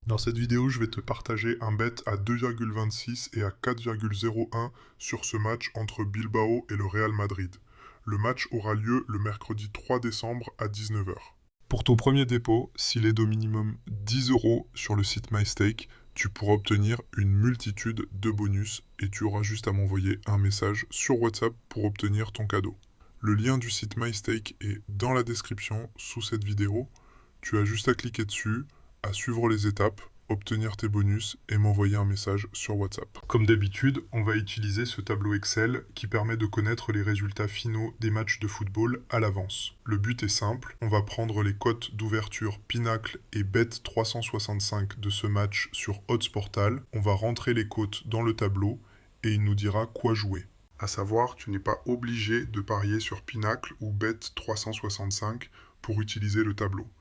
Dans cette vidéo, je vais te partager un bet à 2,26 et à 4,01 sur ce match entre Bilbao et le Real Madrid. Le match aura lieu le mercredi 3 décembre à 19 h. Pour ton premier dépôt, s'il est d'au minimum 10 € sur le site MyStake, tu pourras obtenir une multitude de bonus et tu auras juste à m'envoyer un message sur WhatsApp pour obtenir ton cadeau. Le lien du site MyStake est dans la description sous cette vidéo. Tu as juste à cliquer dessus, à suivre les étapes, obtenir tes bonus et m'envoyer un message sur WhatsApp. Comme d'habitude, on va utiliser ce tableau Excel qui permet de connaître les résultats finaux des matchs de football à l'avance. Le but est simple, on va prendre les cotes d'ouverture Pinacle et Bet365 de ce match sur Odds Portal, on va rentrer les cotes dans le tableau et il nous dira quoi jouer. À savoir, tu n'es pas obligé de parier sur Pinacle ou Bet365 pour utiliser le tableau.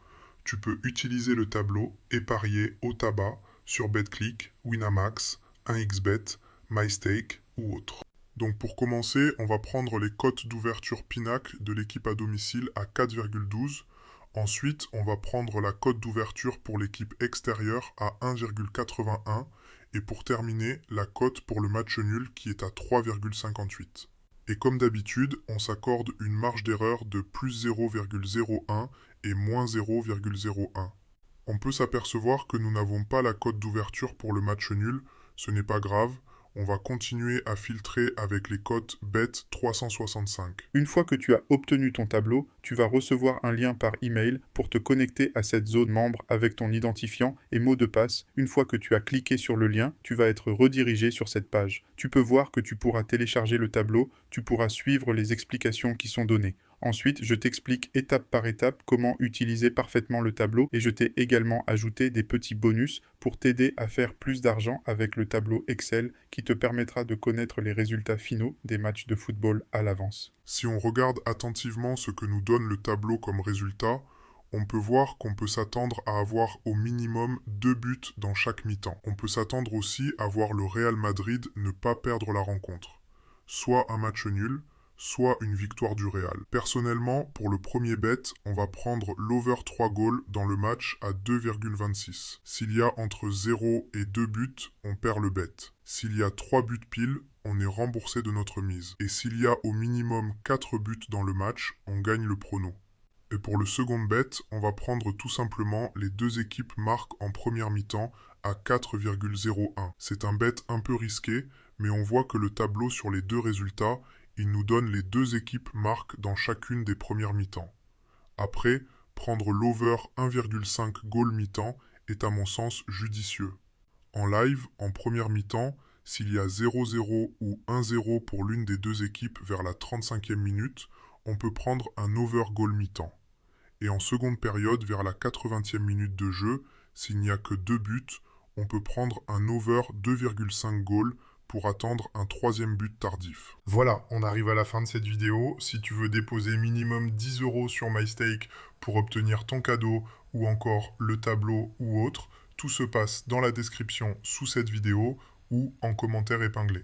Tu peux utiliser le tableau et parier au tabac sur BetClick, Winamax, 1xBet, MyStake ou autre. Donc pour commencer, on va prendre les cotes d'ouverture Pinacle de l'équipe à domicile à 4,12. Ensuite, on va prendre la cote d'ouverture pour l'équipe extérieure à 1,81. Et pour terminer, la cote pour le match nul qui est à 3,58. Et comme d'habitude, on s'accorde une marge d'erreur de plus 0,01 et moins 0,01. On peut s'apercevoir que nous n'avons pas la cote d'ouverture pour le match nul, ce n'est pas grave, on va continuer à filtrer avec les cotes Bet365. Une fois que tu as obtenu ton tableau, tu vas recevoir un lien par email pour te connecter à cette zone membre avec ton identifiant et mot de passe. Une fois que tu as cliqué sur le lien, tu vas être redirigé sur cette page. Tu peux voir que tu pourras télécharger le tableau, tu pourras suivre les explications qui sont données. Ensuite, je t'explique étape par étape comment utiliser parfaitement le tableau et je t'ai également ajouté des petits bonus pour t'aider à faire plus d'argent avec le tableau Excel qui te permettra de connaître les résultats finaux des matchs de football à l'avance. Si on regarde attentivement ce que nous donne le tableau comme résultat, on peut voir qu'on peut s'attendre à avoir au minimum 2 buts dans chaque mi-temps. On peut s'attendre aussi à voir le Real Madrid ne pas perdre la rencontre. Soit un match nul, soit une victoire du Real. Personnellement, pour le premier bet, on va prendre l'over 3 goals dans le match à 2,26. S'il y a entre 0 et 2 buts, on perd le bet. S'il y a 3 buts pile, on est remboursé de notre mise. Et s'il y a au minimum 4 buts dans le match, on gagne le prono. Et pour le second bet, on va prendre tout simplement les deux équipes marquent en première mi-temps à 4,01. C'est un bet un peu risqué, mais on voit que le tableau sur les deux résultats, il nous donne les deux équipes marquent dans chacune des premières mi-temps. Après, prendre l'over 1,5 goal mi-temps est à mon sens judicieux. En live, en première mi-temps, s'il y a 0-0 ou 1-0 pour l'une des deux équipes vers la 35e minute, on peut prendre un over goal mi-temps. Et en seconde période, vers la 80e minute de jeu, s'il n'y a que 2 buts, on peut prendre un over 2,5 goal pour attendre un troisième but tardif. Voilà, on arrive à la fin de cette vidéo. Si tu veux déposer minimum 10 € sur MyStake pour obtenir ton cadeau ou encore le tableau ou autre, tout se passe dans la description sous cette vidéo ou en commentaire épinglé.